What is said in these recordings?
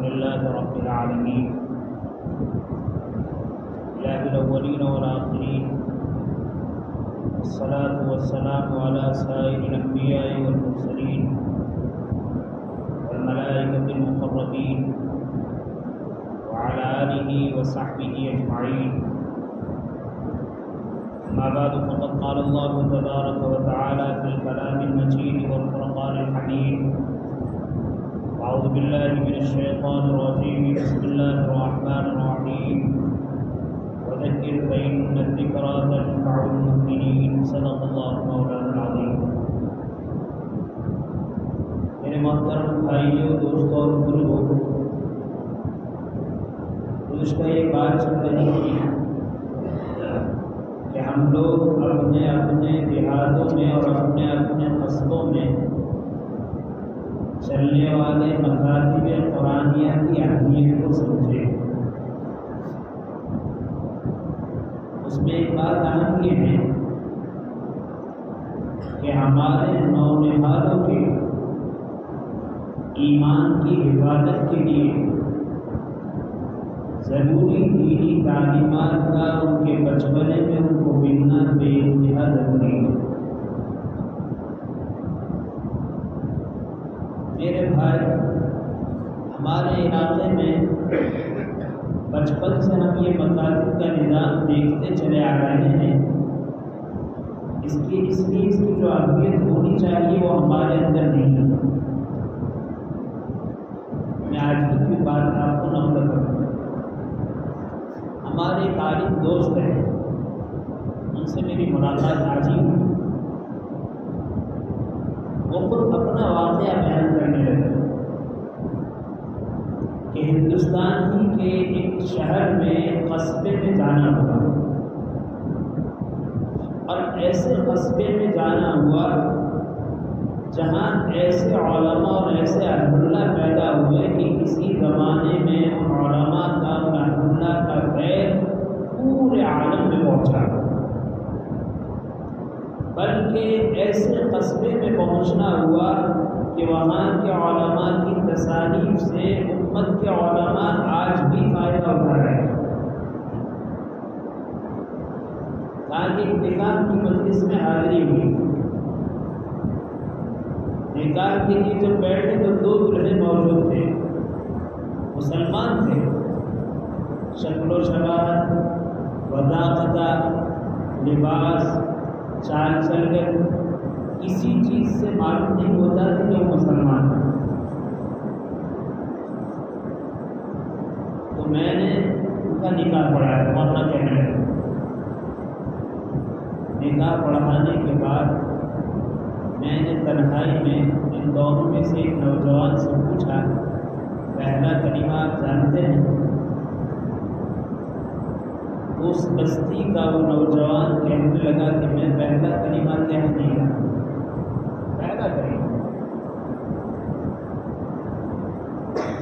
لله رب العالمين إله الأولين والآخرين والصلاة والسلام على سائر الأنبياء والمرسلين والملائكة المقربين وعلى آله وصحبه أجمعين. أما بعد فقد قال الله تبارك وتعالى في الكلام المجيد والفرقان الحميد: أعوذ بالله من الشيطان الرجيم. بسم الله الرحمن الرحيم. وذكر فإن الذكرى تنفع المؤمنين. صدق الله مولانا العظيم. میرے محترم بھائیوں، دوستوں اور بزرگوں، گزشتہ یہ بات چل رہی تھی کہ ہم لوگ اپنے اپنے دیہاتوں میں اور اپنے اپنے قصبوں میں چلنے والے مکاتب قرآنیہ کی اہمیت کو سمجھے. اس میں ایک بات اہم یہ ہے کہ ہمارے نونہالوں کے ایمان کی حفاظت کے لیے ضروری دینی تعلیمات کا ان کے بچپنے میں ان کو ملنا بے انتہا ضروری ہے. میرے بھائی، ہمارے علاقے میں بچپن سے ہم یہ مکاتب کا نظام دیکھتے چلے آ رہے ہیں. اس لیے اس کی جو اہمیت ہونی چاہیے وہ ہمارے اندر نہیں ہے. میں آج کی بات آپ کو نقل کروں. ہمارے ایک عالم دوست ہیں، ان سے میری ملاقات آج ہی ہوئی. وہ خود اپنا واقعہ بیان کرنے لگے کہ ہندوستان کے ایک شہر میں قصبے میں جانا ہوا، اور ایسے قصبے میں جانا ہوا جہاں ایسے علماء اور ایسے اہل اللہ پیدا ہوئے کہ کسی زمانے میں ان علماء کا، ان اہل اللہ کا خیر پورے عالم میں پہنچا، بلکہ ایسے قصبے میں پہنچنا ہوا کہ وہاں کے علماء کی تصانیف سے امت کے علماء آج بھی فائدہ اٹھا رہے ہیں. تاکہ نکاح کی مجلس میں حاضری ہوئی. نکاح کے لیے جب بیٹھے تو 2 دلہے موجود تھے، مسلمان تھے، شکل و شباہت، وضاحت، لباس، چال چلن کسی چیز سے معلوم نہیں ہوتا تھا کہ وہ مسلمان ہیں. تو میں نے ان کا نکاح پڑھایا. مولانا کہنے لگے. نکاح پڑھانے کے بعد میں نے تنہائی میں ان دونوں میں سے ایک نوجوان سے پوچھا، پہلا کلمہ آپ جانتے ہیں؟ اس بستی کا وہ نوجوان کہنے لگا کہ میں پہلا کلمہ کہہ نہیں رہا. پہلا کلمہ.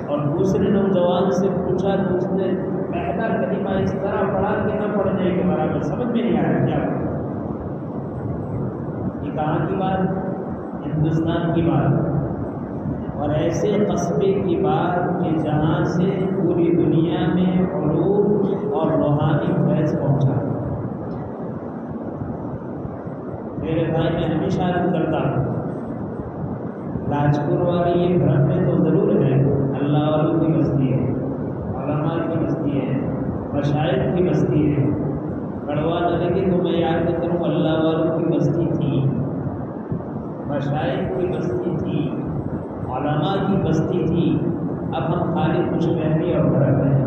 اور دوسرے نوجوان سے پوچھا تو اس نے پہلا کلمہ اس طرح پڑھا کہ نہ پڑھنے کے برابر. سمجھ میں نہیں آیا کیا یہ کہاں کی بات؟ ہندوستان کی بات، اور ایسے قصبے کی بات کہ جہاں سے پوری دنیا میں علوم اور روحانی فیض پہنچا. میرے بھائی، میں ہمیشہ عرض کرتا ہوں، لاجپور والی یہ بھرم میں تو ضرور ہے اللہ والوں کی بستی ہے، علماء کی بستی ہے، مشائخ کی بستی ہے. کڑوا نہ لگے تو میں یاد کروں اللہ والوں کی بستی تھی، مشائخ کی بستی تھی، علماء کی بستی تھی. اب ہم خالی خوش فہمی اور بھرم ہیں،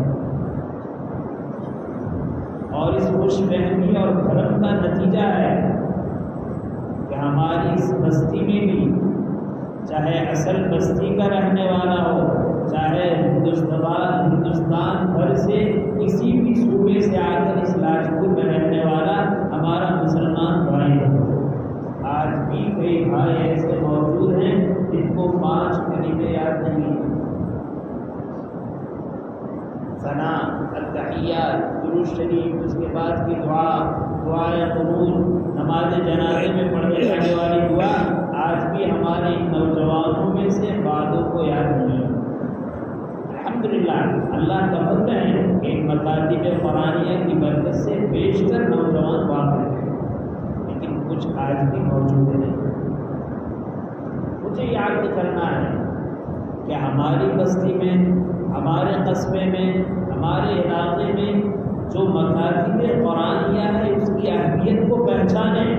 اور اس خوش فہمی اور بھرم کا نتیجہ ہے کہ ہماری اس بستی میں بھی، چاہے اصل بستی کا رہنے والا ہو، چاہے ہندوستان بھر سے کسی بھی صوبے سے آ کر اس لاجپور میں رہنے والا ہمارا مسلمان بھائی ہو، آج بھی کئی بھائی ایسے موجود ہیں جن کو 5 کلمے یاد نہیں. ثنا، التحیات، درود شریف، اس کے بعد کی دعائے قنوت، نماز جنازے میں پڑھنے جانے والی دعا آج بھی ہمارے نوجوانوں میں سے بعضوں کو یاد نہیں. الحمدللہ اللہ کا فضل ہے کہ ان مکاتب قرآنیہ کی برکت سے بیشتر نوجوان واقع ہیں، لیکن کچھ آج بھی موجود نہیں۔ مجھے یاد کرنا ہے کہ ہماری بستی میں، ہمارے قصبے میں، ہمارے علاقے میں جو مکاتب قرآنیہ ہے اس کی اہمیت کو پہچانیں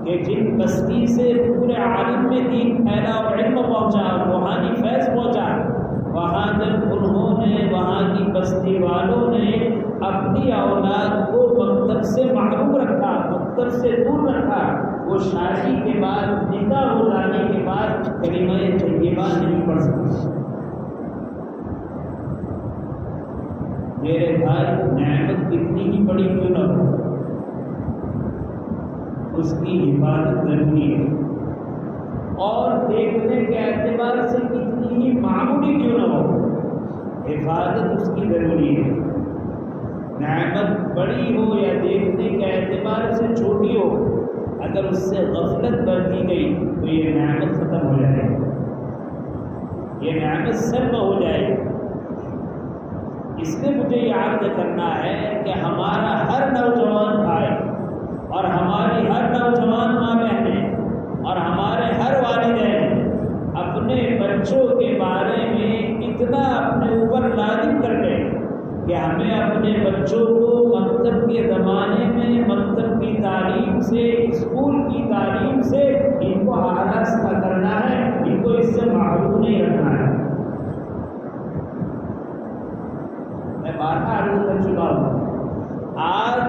کہ جن بستی سے پورے عالم میں دین پھیلا اور علم پہنچا، روحانی فیض پہنچا، وہاں جب انہوں نے، وہاں کی بستی والوں نے اپنی اولاد کو مکتب سے محروم رکھا، مکتب سے دور رکھا، وہ شادی کے بعد، نکاح ہو جانے کے بعد کلمہ طیبہ نہیں پڑھ سکتے۔ میرے بھائی، نعمت کتنی ہی بڑی کیوں نہ ہو، اس کی حفاظت ضروری ہے، اور دیکھنے کے اعتبار سے کتنی ہی معمولی کیوں نہ ہو، حفاظت اس کی ضروری ہے۔ نعمت بڑی ہو یا دیکھنے کے اعتبار سے چھوٹی ہو، اگر اس سے غفلت برتی گئی تو یہ نعمت ختم ہو جائے گی، یہ نعمت سلب ہو جائے گی۔ اس لیے مجھے یاد کرنا ہے کہ ہمارا ہر نوجوان بھائی اور ہماری ہر نوجوان ماں بہنیں اور ہمارے ہر والدین اپنے بچوں کے بارے میں اتنا اپنے اوپر لازم کر لیں کہ ہمیں اپنے بچوں کو مکتب کے زمانے میں مکتب کی تعلیم سے، اسکول کی تعلیم سے ان کو آراستہ کرنا ہے، ان کو اس سے محروم نہیں رکھنا ہے۔ میں بارہا عرض کر چکا ہوں، آج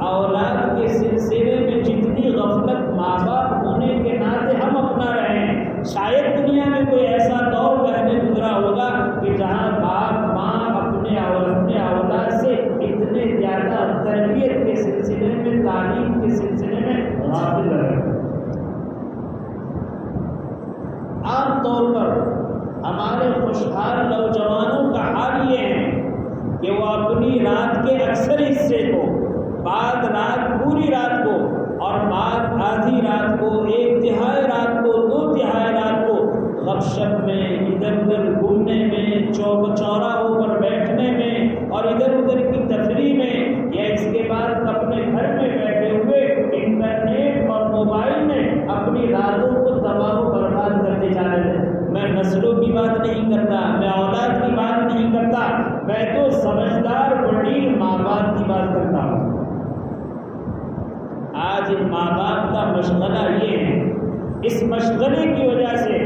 اولاد کے سلسلے میں جتنی غفلت ماں باپ ہونے کے ناطے ہم اپنا رہے ہیں، شاید دنیا میں کوئی ایسا دور پہلے گزرا ہوگا کہ جہاں باپ ماں اپنے اولاد سے اتنے زیادہ تربیت کے سلسلے میں، تعلیم کے سلسلے میں غافل رہے۔ عام طور پر ہمارے خوشحال نوجوانوں کا حال یہ ہے کہ وہ اپنی رات کے اکثر حصے کو، بعد رات پوری رات کو اور بعد آدھی رات کو، ایک تہائی رات کو، دو تہائی رات کو غپ شپ میں، ادھر ادھر گھومنے میں، چوک چوراہوں پر بیٹھنے میں اور ادھر ادھر کی تفریح میں، یا اس کے بعد اپنے گھر میں بیٹھے ہوئے انٹرنیٹ اور موبائل میں اپنی راتوں کو تباہ و برباد کرتے جا رہے ہیں۔ میں نسلوں کی بات نہیں کرتا، میں اولاد کی بات نہیں کرتا، میں تو سمجھدار بڑی ماں باپ کی بات کرتا ہوں۔ آج ان ماں باپ کا مشغلہ یہ ہے، اس مشغلے کی وجہ سے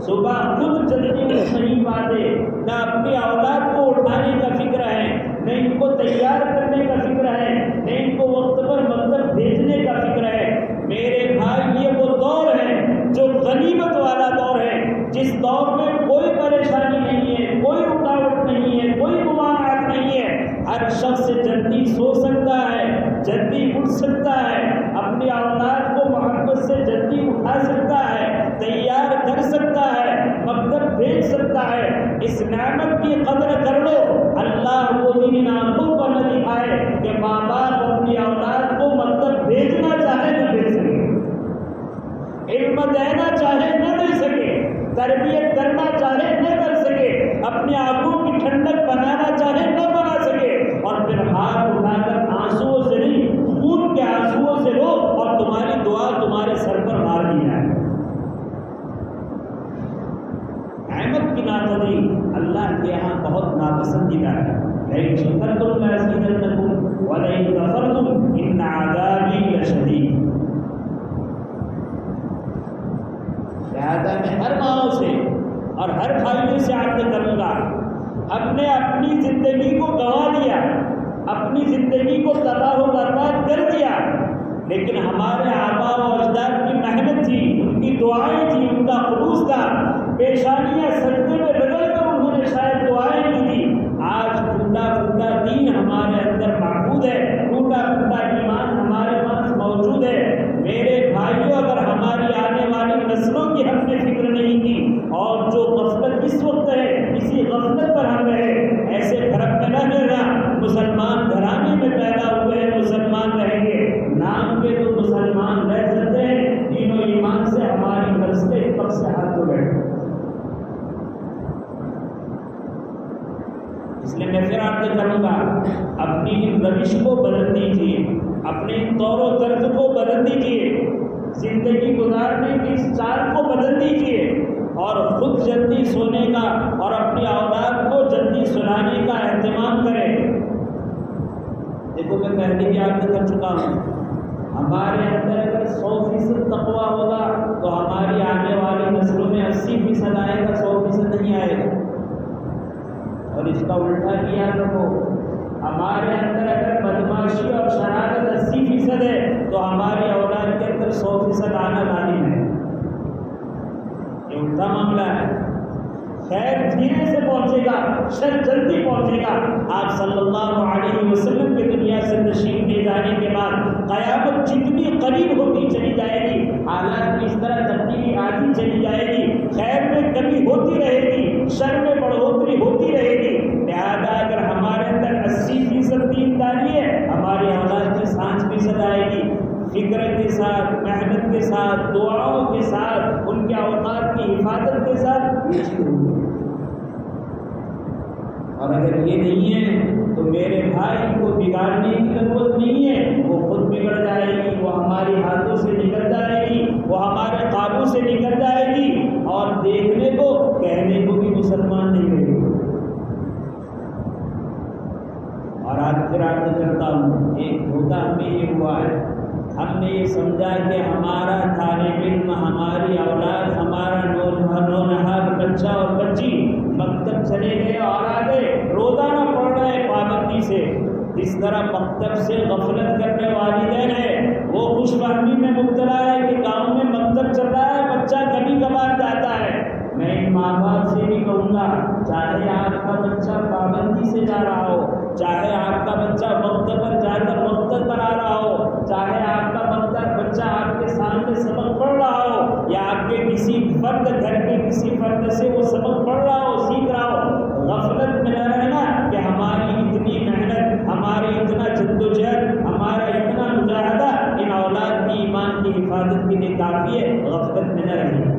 صبح خود جلدی اٹھ نہیں پاتے، نہ اپنی اولاد کو اٹھانے کا فکر ہے، نہ ان کو تیار کرنے کا فکر ہے، نہ ان کو وقت پر مکتب بھیجنے کا فکر ہے۔ میرے بھائی، یہ وہ دور ہے جو غنیمت والا دور ہے، جس دور میں کوئی پریشانی نہیں ہے، کوئی رکاوٹ نہیں ہے، کوئی ممانعت نہیں ہے، ہر شخص جلدی سو سکتا ہے، جلدی اٹھ سکتا ہے، اپنی اولاد کو محبت سے جلدی اٹھا سکتا ہے، تیار کر سکتا ہے، مکتب بھیج سکتا ہے۔ اس نعمت کی قدر کر لو۔ اللہ وہ دن ان آنکھوں پر نہ دکھائے کہ ماں باپ اپنی اولاد کو مکتب بھیجنا چاہے نہ بھیج سکے، علم دینا چاہے نہ دے سکے، تربیت کرنا چاہے نہ کر سکے، اپنے آنکھوں کی ٹھنڈک بنانا چاہے نہ بنا سکے، اور پھر ہاتھ اٹھا کر آنسوؤں سے نہیں، خون کے آنسوؤں سے رو اور تمہاری دعا تمہارے سر پر مار دی جائے۔ نعمت کی ناقدری اللہ کے یہاں بہت ناپسندیدہ ہے۔ لئن شکرتم لأزیدنکم ولئن کفرتم ان عذابی لشدید۔ لہذا میں ہر ماؤں سے اور ہر بھائیوں سے عرض کروں گا، ہم نے اپنی زندگی کو گنوا دیا، اپنی زندگی کو تباہ و برباد کر دیا، لیکن ہمارے آباء و اجداد کی محنت تھی، ان کی دعائیں تھیں، ان کا خلوص تھا، پیشانیاں سجدے میں رگڑ کر انہوں نے شاید دعائیں کی تھی۔ آج ٹوٹا پھوٹا دین ہمارے اندر محفوظ ہے، ٹوٹا پھوٹا ایمان ہمارے پاس موجود ہے۔ میرے بھائیوں، اگر ہماری آنے والی نسلوں کی ہم نے فکر نہیں کی اور جو غفلت اس وقت ہے، اسی غفلت پر ہم رہے، ایسے فرق میں نہ رہنا۔ مسلمان گھرانے میں پیدا ہوئے ہیں، مسلمان رہیں گے، نام پہ تو مسلمان رہ سکتے ہیں، دین و ایمان سے ہماری نسلیں کب سے ہاتھ دھو بیٹھے۔ اس لیے میں پھر عرض کروں گا، اپنی روش کو بدل دیجیے، اپنے طور و طرز کو بدل دیجیے، زندگی گزارنے کی اسٹائل کو بدل دیجیے، اور خود جلدی سونے کا اور اپنی اولاد کو جلدی سلانے کا اہتمام کریں۔ دیکھو میں پہلے بھی آپ سے کر چکا ہوں، ہمارے اندر اگر 100% تقویٰ ہوگا تو ہماری آنے والی نسلوں میں 80% آئے گا، 100% نہیں آئے گا۔ اور اس کا الٹا بھی یاد رکھو، ہمارے اندر اگر بدماشی اور شرارت 80% ہے تو ہماری اولاد کے اندر 100% آنا لازم ہے۔ یہ الٹا معاملہ ہے۔ خیر دھیرے سے پہنچے گا، شر جلدی پہنچے گا۔ آپ صلی اللہ علیہ وسلم کی دنیا سے تشریف لے جانے کے بعد قیامت جتنی قریب ہوتی چلی جائے گی، حالات کی اس طرح تبدیلی آتی چلی جائے گی، خیر میں کمی ہوتی رہے گی، شر میں بڑھوتری ہوتی رہے گی۔ لہٰذا اگر ہمارے اندر 80% دینداری ہے، ہماری اولاد کی 5% آئے گی۔ فکر کے ساتھ، محنت کے ساتھ، دعاؤں کے ساتھ، ان کے اوقات کی حفاظت کے ساتھ یہ چیز ہوگی۔ اور اگر یہ نہیں ہے تو میرے بھائی کو بگاڑنے کی ضرورت نہیں ہے، وہ خود بگڑ جائے گی، وہ ہمارے ہاتھوں سے نکل جائے گی، وہ ہمارے قابو سے نکل جائے گی، اور دیکھنے کو کہنے کو بھی مسلمان نہیں رہے گا۔ اور آج پھر عرض کرتا ہوں، ایک دھوکہ ہمیں یہ ہوا ہے، ہم نے یہ سمجھا کہ ہمارا طالب علم، ہماری اولاد، ہمارا نونہار بچہ اور بچی مکتب چلے گئے اور آگے روزانہ پڑھ رہے پابندی سے۔ اس طرح مکتب سے غفلت کرنے والدین ہیں، وہ خوش فہمی میں مبتلا ہے کہ گاؤں میں مکتب چل رہا ہے، بچہ کبھی کبھار جاتا ہے۔ میں ان ماں باپ سے بھی کہوں گا، چاہے آپ کا بچہ پابندی سے جا رہا ہو، چاہے آپ کا بچہ مکتب پر جا کر مکتب پر آ رہا ہو، چاہے آپ کا بچہ آپ کے سامنے سبق پڑھ رہا ہو، یا آپ کے کسی فرد گھر کے کسی فرد سے وہ سبق پڑھ رہا ہو، سیکھ رہا ہو، غفلت میں نہ رہنا کہ ہماری اتنی محنت، ہماری اتنا جدوجہد، ہمارا اتنا مجاہدہ ان اولاد کی ایمان کی حفاظت کے لیے کافی ہے، غفلت میں نہ رہے۔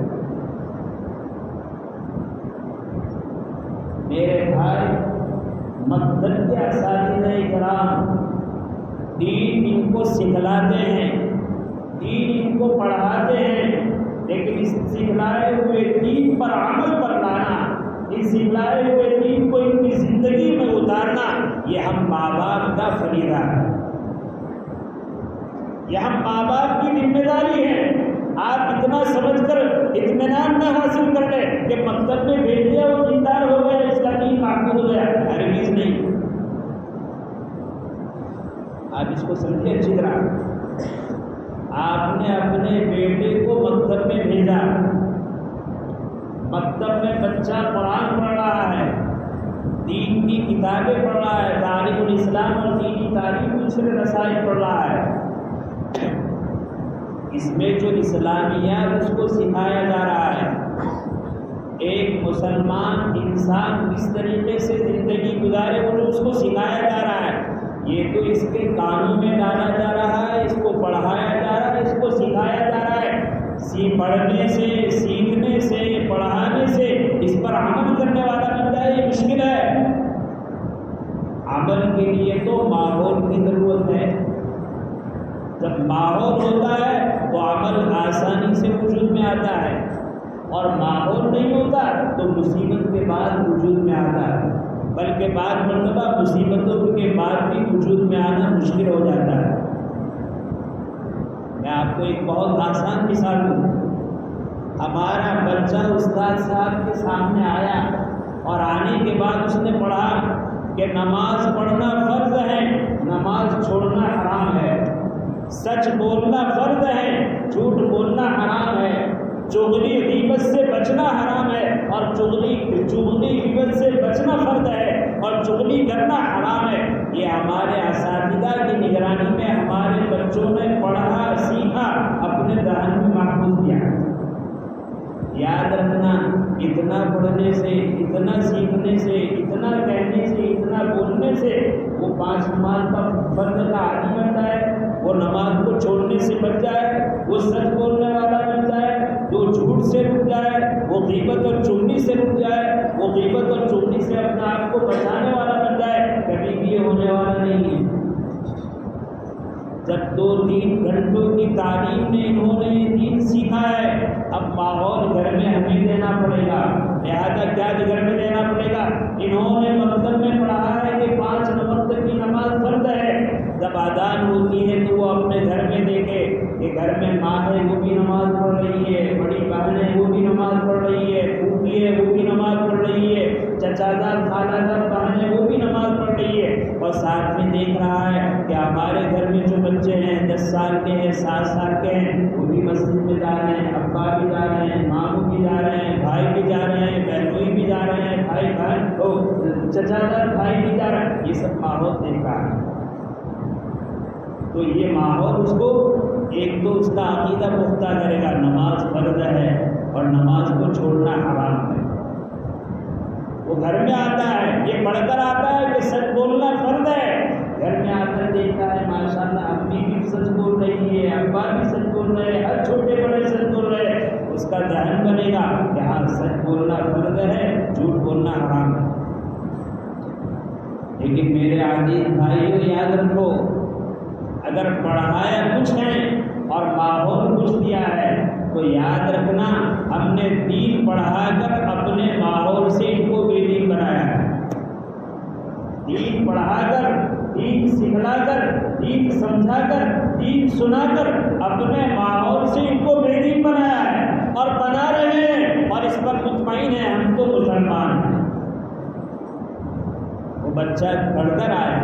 میرے بھائی، مکتب کے اساتذہ کرام دین ان کو سکھلاتے ہیں، دین ان کو پڑھاتے ہیں، لیکن اس سکھلائے ہوئے دین پر عمل پر لانا، اس سکھلائے ہوئے دین کو ان کی زندگی میں اتارنا، یہ ہم ماں باپ کا فریضہ ہے، یہ ہم ماں باپ کی ذمہ داری ہے۔ آپ اتنا سمجھ کر اطمینان نہ حاصل کر لیں کہ مکتب میں بھیج دیا وہ دیندار ہو گیا، اس کا دین معقول ہو گیا، ہرگز نہیں۔ آپ اس کو سمجھے اچھی طرح، آپ نے اپنے بیٹے کو مکتب میں بھیجا، مکتب میں بچہ قرآن پڑھ رہا ہے، دین کی کتابیں پڑھ رہا ہے، تعلیم الاسلام اور دینی تعلیم دوسرے رسائل پڑھ رہا ہے، اس میں جو اسلامیات اس کو سکھایا جا رہا ہے، ایک مسلمان انسان کس طریقے سے زندگی گزارے وہ اس کو سکھایا جا رہا ہے، یہ تو اس کے کانوں میں ڈالا جا رہا ہے، اس کو پڑھایا جا رہا ہے، اس کو سکھایا جا رہا ہے۔ پڑھنے سے، سیکھنے سے، پڑھانے سے اس پر عمل کرنے والا بن جائے یہ مشکل ہے۔ عمل کے لیے تو ماحول کی ضرورت ہے، جب ماحول ہوتا ہے تو عمل آسانی سے وجود میں آتا ہے، اور ماحول نہیں ہوتا تو مصیبت کے بعد وجود میں آتا ہے، بلکہ بعض مرتبہ مصیبتوں کے بعد بھی وجود میں آنا مشکل ہو جاتا ہے۔ میں آپ کو ایک بہت آسان مثال دوں، ہمارا بچہ استاد صاحب کے سامنے آیا اور آنے کے بعد اس نے پڑھا کہ نماز پڑھنا فرض ہے، نماز چھوڑنا حرام ہے، سچ بولنا فرض ہے، جھوٹ بولنا حرام ہے، چغلی غیبت سے بچنا حرام ہے، اور چغلی غیبت سے بچنا فرض ہے، اور چغلی کرنا حرام ہے۔ یہ ہمارے اساتذہ کی نگرانی میں ہمارے بچوں نے پڑھا، سیکھا، اپنے ذہن میں محفوظ کیا۔ یاد رکھنا، اتنا پڑھنے سے، اتنا سیکھنے سے، اتنا کہنے سے، اتنا بولنے سے وہ 5 نماز کا فرض کا عادی بن جائے، وہ نماز کو چھوڑنے سے بچ جائے، وہ سچ بولنے والا بن جائے، وہ جھوٹ سے رک جائے، وہ غیبت اور چغلی سے رک جائے، وہ غیبت اور چغلی سے اپنے آپ کو بچانے والا جب 2-3 گھنٹوں کی تعلیم میں انہوں نے دین سیکھا ہے، اب ماحول گھر میں ہمیں دینا پڑے گا، لہٰذا کیا گھر میں دینا پڑے گا؟ انہوں نے مکتب میں پڑھا ہے کہ 5 وقت کی نماز فرض ہے، جب اذان ہوتی ہے تو وہ اپنے گھر میں دیکھے کہ گھر میں ماں ہے وہ بھی نماز پڑھ رہی ہے، بڑی بہن ہے وہ بھی نماز پڑھ رہی ہے، پھوپھی ہے وہ بھی نماز پڑھ رہی ہے، چچا دار خالہ دار بہن ہے وہ بھی نماز پڑھ رہی ہے، اور ساتھ میں دیکھ رہا ہے کہ ہمارے گھر میں جو بچے ہیں 10 سال کے ہیں 7 سال کے ہیں وہ بھی مسجد میں جا رہے ہیں، ابا بھی جا رہے ہیں، ماموں بھی جا رہے ہیں، بھائی بھی جا رہے ہیں، بہنوئی بھی جا رہے ہیں، بھائی چچا دار بھائی بھی جا رہے ہیں، یہ سب ماحول دیکھ رہا ہے۔ تو یہ ماحول اس کو ایک تو اس کا عقیدہ پختہ کرے گا، نماز فرض ہے اور نماز کو چھوڑنا حرام ہے۔ وہ گھر میں آتا ہے، یہ پڑھ کر آتا ہے کہ سچ بولنا فرض ہے، گھر میں آ کر دیکھتا ہے ماشاءاللہ امی بھی سچ بول رہی ہے، ابا بھی سچ بول رہے ہیں، ہر چھوٹے بڑے سچ بول رہے ہیں، اس کا ذہن بنے گا کہ ہاں سچ بولنا فرض ہے، جھوٹ بولنا حرام ہے۔ لیکن میرے عزیز بھائیوں یاد رکھو، اگر پڑھایا کچھ ہے اور ماحول کچھ دیا ہے تو یاد رکھنا ہم نے دین پڑھا کر اپنے ماحول سے ان کو بے دین بنایا ہے۔ دین پڑھا کر، دین سکھلا کر، دین سمجھا کر، دین سنا کر اپنے ماحول سے ان کو بے دین بنایا ہے اور بنا رہے ہیں، اور اس پر مطمئن ہیں ہم تو مسلمان ہیں۔ وہ بچہ پڑھ کر آیا،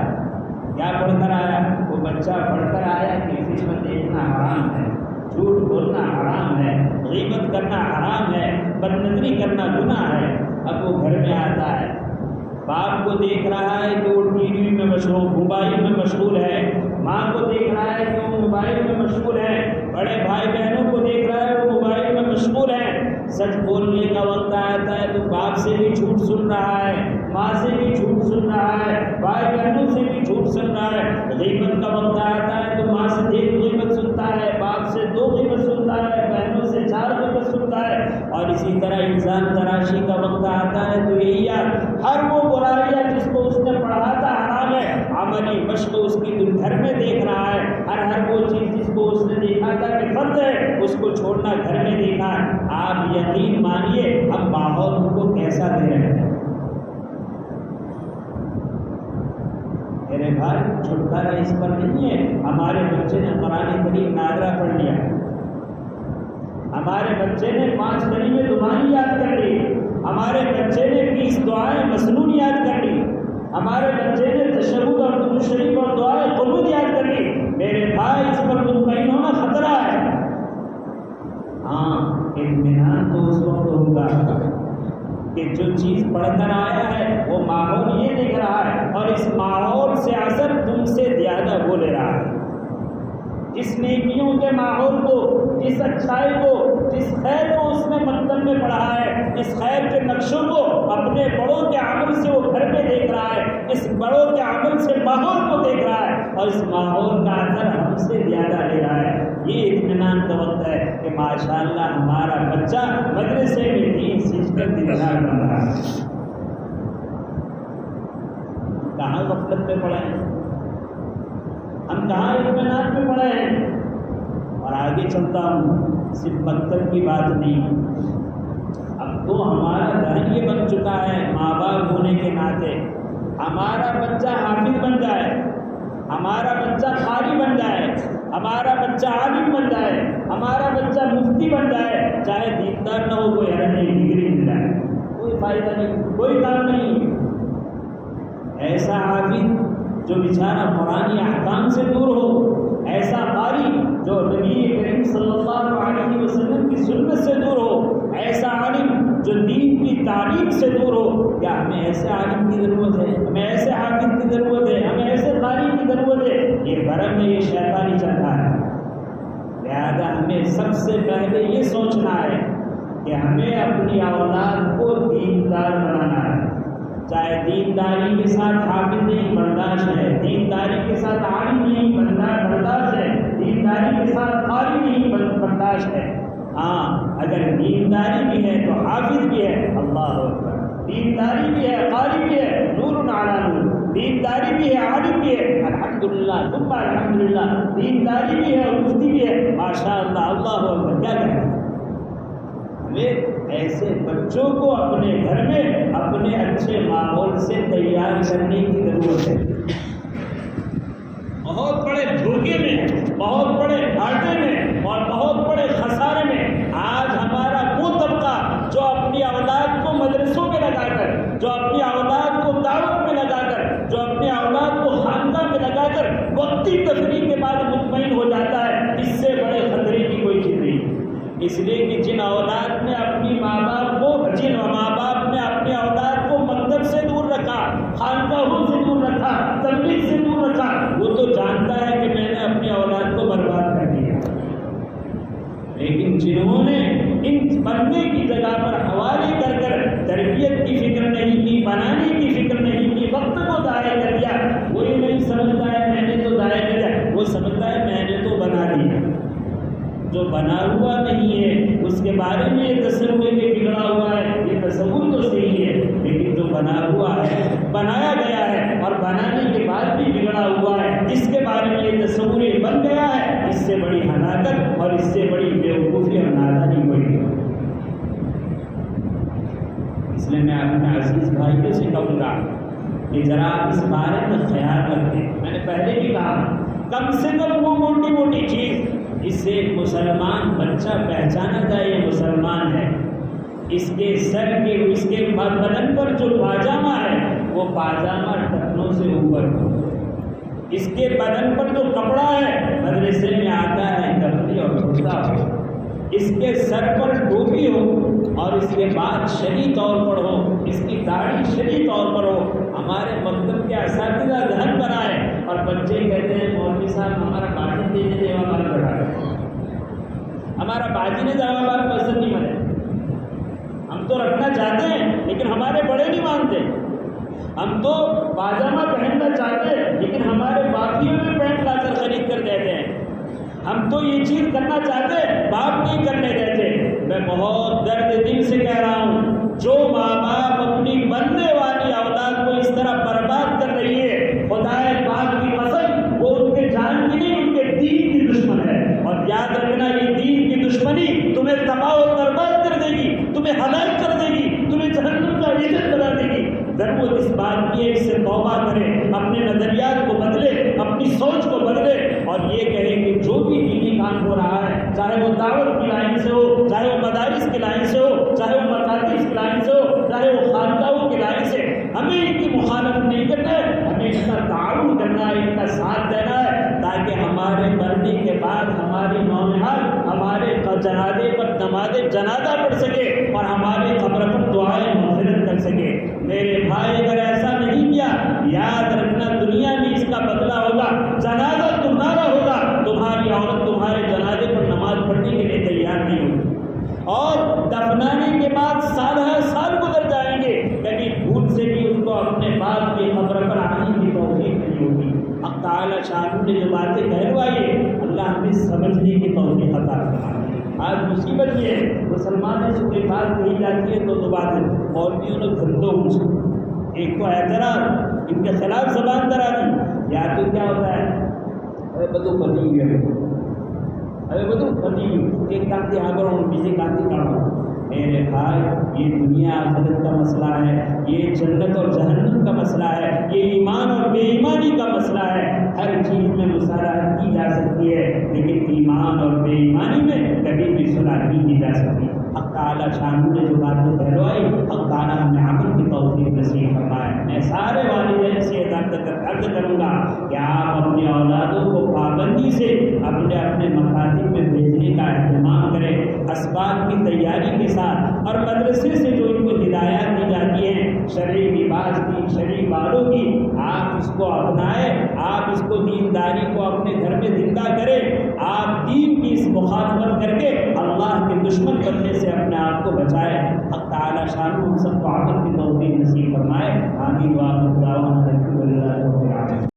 کیا پڑھ کر آیا؟ وہ بچہ پڑھ کر آیا کہ فلم دیکھنا حرام ہے، جھوٹ بولنا حرام ہے، غیبت کرنا حرام ہے، بدنظری کرنا گناہ ہے۔ اب وہ گھر میں آتا ہے، باپ کو دیکھ رہا ہے کہ وہ ٹی وی میں مشغول، موبائل میں مشغول ہے، ماں کو دیکھ رہا ہے کہ وہ موبائل میں مشغول ہے، بڑے بھائی بہنوں کو دیکھ رہا ہے وہ موبائل میں مشغول ہے۔ سچ بولنے کا وقت آتا ہے تو باپ سے بھی جھوٹ سن رہا ہے، ماں سے بھی جھوٹ سن رہا ہے، بھائی بہنوں سے بھی جھوٹ سن رہا ہے۔ غیبت کا وقت آتا ہے تو ماں سے 1 غیبت سنتا ہے، باپ سے 2 غیبت سنتا ہے، بہنوں سے 4 غیبت سنتا ہے، اور اسی طرح انسان تراشی کا وقت آتا ہے تو یہی ہر وہ برائیاں جس کو اس نے پڑھا تھا حرام ہے، عملی مشق اس کی گھر میں دیکھ رہا ہے، ہر وہ چیز جس کو اس نے دیکھا تھا کہ فرض ہے اس کو چھوڑنا گھر میں دیکھا ہے۔ آپ یقین مانیے ہم ماحول کو کیسا دے رہے ہیں۔ میرے بھائی چھٹکارا اس پر نہیں ہے، ہمارے بچے نے قرآن کریم نادرہ پڑھ لیا، ہمارے بچے نے 5 کلمے زبانی یاد کر لی، ہمارے بچے نے 20 دعائیں مسنون یاد کر لی، ہمارے بچے نے تشہد اور درود شریف اور دعائیں قنوت یاد کر لی۔ میرے بھائی اس پر مطمئن ہونا خطرہ ہے۔ ہاں اطمینان تو اس وقت ہوگا کہ جو چیز پڑھ کر آیا ہے وہ ماحول یہ دیکھ رہا ہے اور اس ماحول سے اثر تم سے زیادہ وہ لے رہا ہے۔ جس نیکیوں کے ماحول کو، جس اچھائی کو، جس خیر کو اس نے مکتب میں پڑھا ہے، اس خیر کے نقشوں کو اپنے بڑوں کے عمل سے وہ گھر میں دیکھ رہا ہے، اس بڑوں کے عمل سے ماحول کو دیکھ رہا ہے اور اس ماحول کا اثر ہم سے زیادہ لے رہا ہے۔ یہ اطمینان کا وقت ہے کہ ماشاءاللہ ہمارا بچہ مدرسے میں دین سیکھ کر دیندار بن رہا ہے۔ کہاں غفلت میں پڑے ہیں ہم، کہاں اطمینان میں پڑے ہیں؟ اور آگے چلتا ہوں، صرف مکتب کی بات نہیں، اب تو ہمارا ذہن یہ بن چکا ہے ماں باپ ہونے کے ناطے، ہمارا بچہ حافظ بن جائے، ہمارا بچہ قاری بن جائے، ہمارا بچہ عالم بن جائے، ہمارا بچہ مفتی بن جائے، چاہے دیندار نہ ہو، کوئی حرج نہیں، ڈگری مل جائے، کوئی فائدہ نہیں، کوئی کام نہیں۔ ایسا حافظ جو بیچارہ قرآنی احکام سے دور ہو، ایسا قاری جو نبی کریم صلی اللہ علیہ وسلم کی سنت سے دور ہو، ایسا عالم جو دین کی تعلیم سے دور ہو، کیا ہمیں ایسے عالم کی ضرورت ہے؟ ہمیں ایسے حافظ کی ضرورت ہے؟ ہمیں ایسے قاری کی ضرورت ہے؟ یہ گھر میں یہ شیطانی چل رہا ہے۔ لہذا ہمیں سب سے پہلے یہ سوچنا ہے کہ ہمیں اپنی اولاد کو دیندار بنانا ہے، چاہے دینداری کے ساتھ حافظ نہیں برداشت ہے، دینداری کے ساتھ عالم نہیں برداشت ہے، دینداری کے ساتھ قاری نہیں برداشت ہے۔ ہاں اگر دینداری بھی ہے تو حافظ بھی ہے، اللہ اکبر، دینداری بھی ہے، قاری بھی ہے، نور علی نور، دینداری بھی ہے، عالم بھی ہے، الحمد الحمدللہ ثم الحمدللہ، دینداری بھی ہے اور مفتی بھی ہے، ماشاء اللہ، اللہ اکبر، کیا کہیں۔ ہمیں ایسے بچوں کو اپنے گھر میں اپنے اچھے ماحول سے تیار کرنے کی ضرورت ہے۔ بہت بڑے دھوکے میں، بہت بڑے گھاٹے میں اور بہت بڑے خسارے میں آج ہمارا وہ طبقہ جو اپنی اولاد کو مدرسوں میں لگا کر، جو اپنی اولاد کو دعوت میں لگا کر، جو اپنی اولاد کو خانقاہ میں لگا کر وقتی تفریح کے بعد مطمئن ہو جاتا ہے، اس سے بڑے خطرے کی کوئی چیز نہیں۔ اس لیے کہ جن اولاد نے اپنی ماں باپ کو، جن ماں باپ نے اپنے اولاد کو مکتب سے دور رکھا، خانقاہوں سے دور رکھا، تبلیغ سے دور رکھا، وہ تو جانتا ہے کہ میں نے اپنی اولاد کو برباد کر دیا۔ لیکن جنہوں نے ان بننے کی جگہ پر حوالے کر کر تربیت کی فکر نہیں کی، بنانے کی فکر نہیں کی، وقت کو ضائع کر دیا، وہی نہیں سمجھتا ہے میں نے تو ضائع کر دیا، وہ سمجھتا ہے میں نے تو بنا دیا۔ جو بنا ہوا نہیں ہے اس کے بارے میں یہ تصور ہے کہ بگڑا ہوا ہے، یہ تصور تو صحیح ہے، لیکن جو بنا ہوا ہے، بنایا گیا ہے اور بنانے کے بعد بھی بگڑا ہوا ہے، اس کے بارے میں یہ تصور بن گیا ہے، اس سے بڑی ہلاکت اور اس سے بڑی بیوقوفی اور نادانی کوئی نہیں۔ اس لیے میں اپنے عزیز بھائیوں سے کہوں گا کہ ذرا آپ اس بارے میں خیال رکھیں۔ میں نے پہلے بھی کہا کم سے کم وہ موٹی موٹی چیز اس سے ایک مسلمان بچہ پہچانا جائے یہ مسلمان ہے۔ اس کے سر کے، اس کے بدن پر جو پاجامہ ہے وہ پاجامہ ٹخنوں سے اوپر ہو، اس کے بدن پر جو کپڑا ہے مدرسے میں آتا ہے کفنی اور کرتا ہو، اس کے سر پر ٹوپی ہو اور اس کے بعد شرعی طور پر ہو، اس کی داڑھی شرعی طور پر ہو۔ ہمارے مکتب کے اساتذہ ذہن بنائے اور بچے کہتے ہیں مولوی صاحب ہمارا باجی دینے دے ہمارا بڑھا ہے، ہمارا باجی نے جواب آپ پسند نہیں بنے، ہم تو رکھنا چاہتے ہیں لیکن ہمارے بڑے نہیں مانتے، ہم تو پاجامہ پہننا چاہتے ہیں لیکن ہمارے باقیوں میں پینٹ لا کر خرید کر دیتے ہیں، ہم تو یہ چیز کرنا چاہتے ہیں باپ نہیں کرنے دیتے۔ میں بہت درد دل سے کہہ رہا ہوں، جو ماں باپ اپنی بننے والی اولاد کو اس طرح برباد کر رہی ہے، خدائے پاک کی قسم وہ ان کے جان کی نہیں ان کے دین کی دشمن ہے۔ اور یاد رکھنا یہ دین کی دشمنی تمہیں تباہ و برباد کر دے گی، تمہیں ہلاک کر دے گی، تمہیں جہنم کا ایجنٹ بنا دے گی۔ ضرورت اس بات کی ہے اس سے توبہ کرے، اپنے نظریات کو بدلے، اپنی سوچ کو بدلے اور یہ کہے کہ جو بھی دینی کام ہو رہا ہے، چاہے وہ دعوت کی لائن سے ہو، چاہے وہ مدارس کی لائن سے ہو، چاہے وہ مکاتب کی لائن سے ہو، چاہے وہ خانقاہوں کی لائن سے، ہمیں ان کی مخالفت نہیں کرنا ہے، ہمیں ان کا تعاون کرنا ہے، ان کا ساتھ دینا ہے، تاکہ ہمارے مرنے کے بعد ہماری نونہال ہمارے جنازے پر نماز جنازہ پڑھ سکے اور ہمارے قبر پر دعائیں مغفرت کر سکے۔ میرے بھائی اگر ایسا نہیں کیا، یاد رکھنا دنیا میں اس کا بدلہ ہوگا، جنازہ تمہارا ہوگا، تمہاری عورت تمہارے جنازے پر نماز پڑھنے کے لیے تیار نہیں ہوگی اور دفنانے کے بعد سال ہر سال گزر جائیں گے، کبھی بھول سے بھی اس کو اپنے باپ کی قبر پر آنے کی توفیق نہیں ہوگی۔ اب تعالیٰ شاہ نے جو باتیں کہلوائی اللہ ہمیں سمجھنے کی توفیق عطا فرمائے۔ آج مصیبت یہ ہے مسلمانوں سے کوئی بات کہی جاتی ہے تو دو بات ہے، مولویوں نے گھنٹوں پوچھا، ایک تو اعتراض، ان کے خلاف زبان درازی، یا تو کیا ہوتا ہے ارے بدو پتی ہے، ارے بدو پتی ایک کام کی آگر اور بیسے کام کی کام۔ میرے بھائی یہ دنیا آخرت کا مسئلہ ہے، یہ جنت اور جہنم کا مسئلہ ہے، یہ ایمان اور بے ایمانی کا مسئلہ ہے۔ ہر چیز میں مصالحت کی جا سکتی ہے لیکن ایمان اور بے ایمانی میں کبھی بھی صلاح نہیں کی جا سکتی۔ حق تعالیٰ شاہ نے جو باتیں کہلوائی، حق تعالیٰ ہمیں عمل کی توفیق نصیب فرمائے۔ میں سارے والدین سے عرض کروں گا کہ آپ اپنی اولادوں کو پابندی سے اپنے مکاتب میں بھیجنے کا اہتمام کریں، اسباب کی تیاری کے ساتھ، اور مدرسے سے جو ان کو ہدایات دی جاتی ہیں شرعی لباس کی، شرعی والوں کی، آپ اس کو اپنائیں، آپ اس کو دینداری کو اپنے گھر میں زندہ کریں، آپ دین کی اس مخالفت کر کے اللہ کے دشمن بننے سے اپنے آپ کو بچائیں۔ حق تعالیٰ شان ہم سب کو عمل کی توفیق نصیب فرمائے۔ آمین۔ وآخر دعوانا الحمد للہ رب العالمین۔